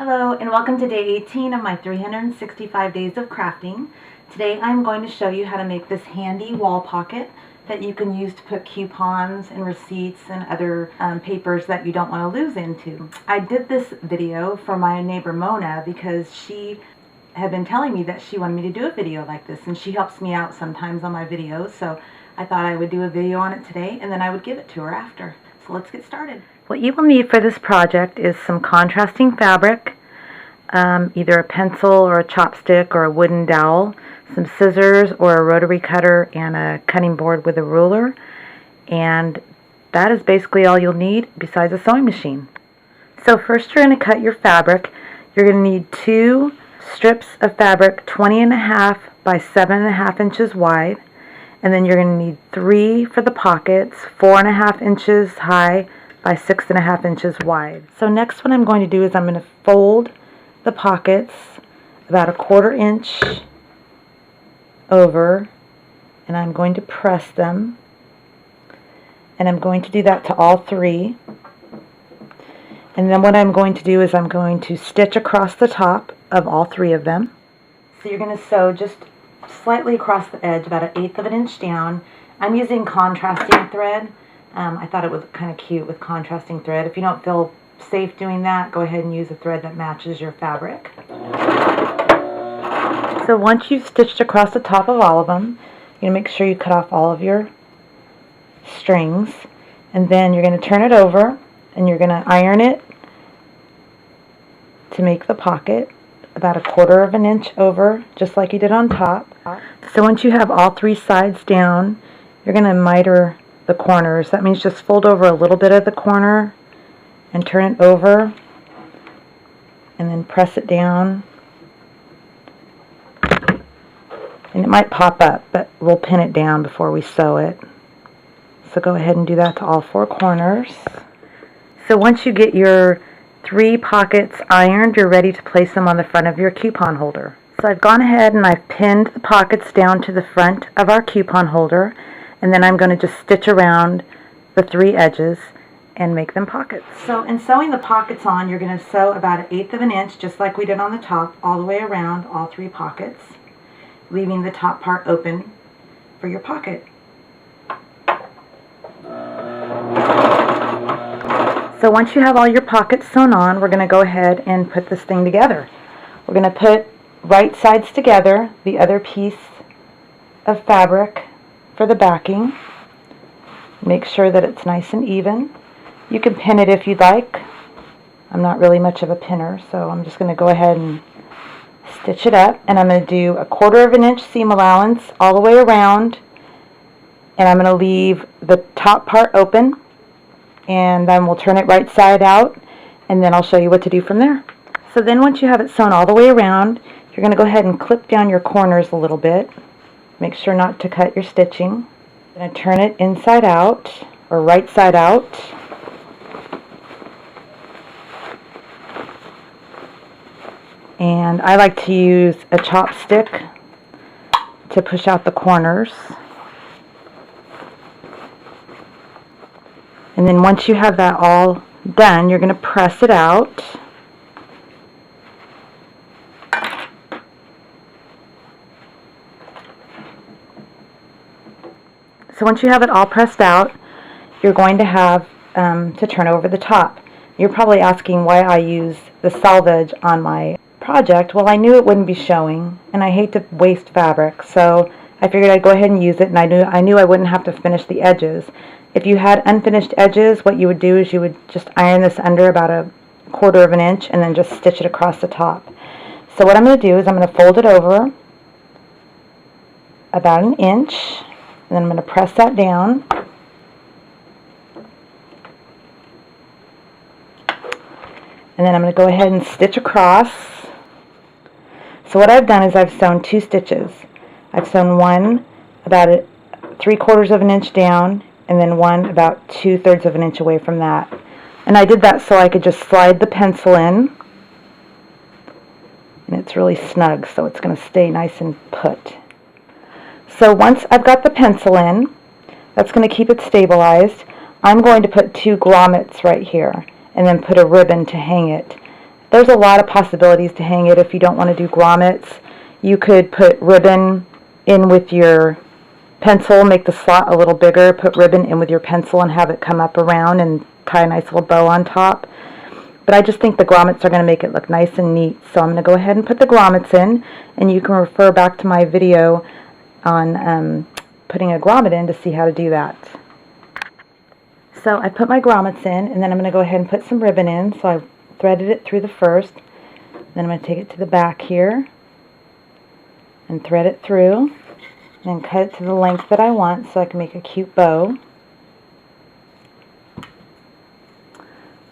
Hello and welcome to day 18 of my 365 days of crafting. Today I'm going to show you how to make this handy wall pocket that you can use to put coupons and receipts and other papers that you don't want to lose into. I did this video for my neighbor Mona because she had been telling me that she wanted me to do a video like this, and she helps me out sometimes on my videos, so I thought I would do a video on it today and then I would give it to her after. So let's get started. What you will need for this project is some contrasting fabric, either a pencil or a chopstick or a wooden dowel, some scissors or a rotary cutter, and a cutting board with a ruler. And that is basically all you'll need besides a sewing machine. So first you're going to cut your fabric. You're going to need 2 strips of fabric 20.5 by 7.5 inches wide. And then you're going to need 3 for the pockets, 4.5 inches high by 6.5 inches wide. So next what I'm going to do is I'm going to fold the pockets about 1/4 inch over, and I'm going to press them, and I'm going to do that to all 3. And then what I'm going to do is I'm going to stitch across the top of all 3 of them. So you're going to sew just slightly across the edge, about 1/8 of an inch down. I'm using contrasting thread. I thought it was kind of cute with contrasting thread. If you don't feel safe doing that, go ahead and use a thread that matches your fabric. So once you've stitched across the top of all of them, you're going to make sure you cut off all of your strings, and then you're going to turn it over and you're going to iron it to make the pocket about 1/4 of an inch over, just like you did on top. So once you have all 3 sides down, you're going to miter the corners. That means just fold over a little bit of the corner and turn it over, and then press it down. And it might pop up, but we'll pin it down before we sew it. So go ahead and do that to all 4 corners. So once you get your 3 pockets ironed, you're ready to place them on the front of your coupon holder. So I've gone ahead and I've pinned the pockets down to the front of our coupon holder, and then I'm going to just stitch around the 3 edges and make them pockets. So in sewing the pockets on, you're going to sew about 1/8 of an inch, just like we did on the top, all the way around all 3 pockets, leaving the top part open for your pocket. So once you have all your pockets sewn on, we're going to go ahead and put this thing together. We're going to put right sides together, the other piece of fabric for the backing. Make sure that it's nice and even. You can pin it if you'd like. I'm not really much of a pinner, so I'm just going to go ahead and stitch it up. And I'm going to do 1/4 of an inch seam allowance all the way around. And I'm going to leave the top part open. And then we'll turn it right side out. And then I'll show you what to do from there. So then once you have it sewn all the way around, you're going to go ahead and clip down your corners a little bit. Make sure not to cut your stitching. I'm going to turn it inside out, or right side out. And I like to use a chopstick to push out the corners. And then once you have that all done, you're going to press it out. So once you have it all pressed out, you're going to have to turn over the top. You're probably asking why I use the selvage on my project. Well, I knew it wouldn't be showing, and I hate to waste fabric, so I figured I'd go ahead and use it, and I knew I wouldn't have to finish the edges. If you had unfinished edges, what you would do is you would just iron this under about 1/4 of an inch and then just stitch it across the top. So what I'm going to do is I'm going to fold it over about 1 inch, and then I'm going to press that down. And then I'm going to go ahead and stitch across. So what I've done is I've sewn 2 stitches. I've sewn one about 3/4 of an inch down, and then one about 2/3 of an inch away from that. And I did that so I could just slide the pencil in. And it's really snug, so it's going to stay nice and put. So once I've got the pencil in, that's going to keep it stabilized. I'm going to put 2 grommets right here, and then put a ribbon to hang it. there's a lot of possibilities to hang it if you don't want to do grommets. You could put ribbon in with your pencil, make the slot a little bigger, put ribbon in with your pencil and have it come up around and tie a nice little bow on top. But I just think the grommets are going to make it look nice and neat. So I'm going to go ahead and put the grommets in, and you can refer back to my video on putting a grommet in to see how to do that. So I put my grommets in, and then I'm going to go ahead and put some ribbon in. So I threaded it through the first, then I'm going to take it to the back here and thread it through and cut it to the length that I want so I can make a cute bow.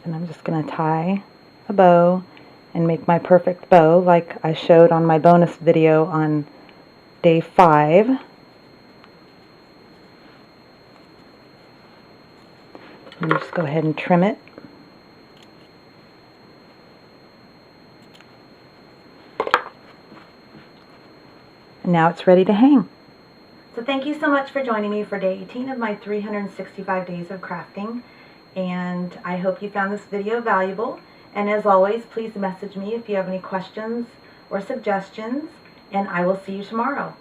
And I'm just going to tie a bow and make my perfect bow like I showed on my bonus video on day 5. And just go ahead and trim it. And now it's ready to hang. So thank you so much for joining me for day 18 of my 365 days of crafting. And I hope you found this video valuable. And as always, please message me if you have any questions or suggestions. And I will see you tomorrow.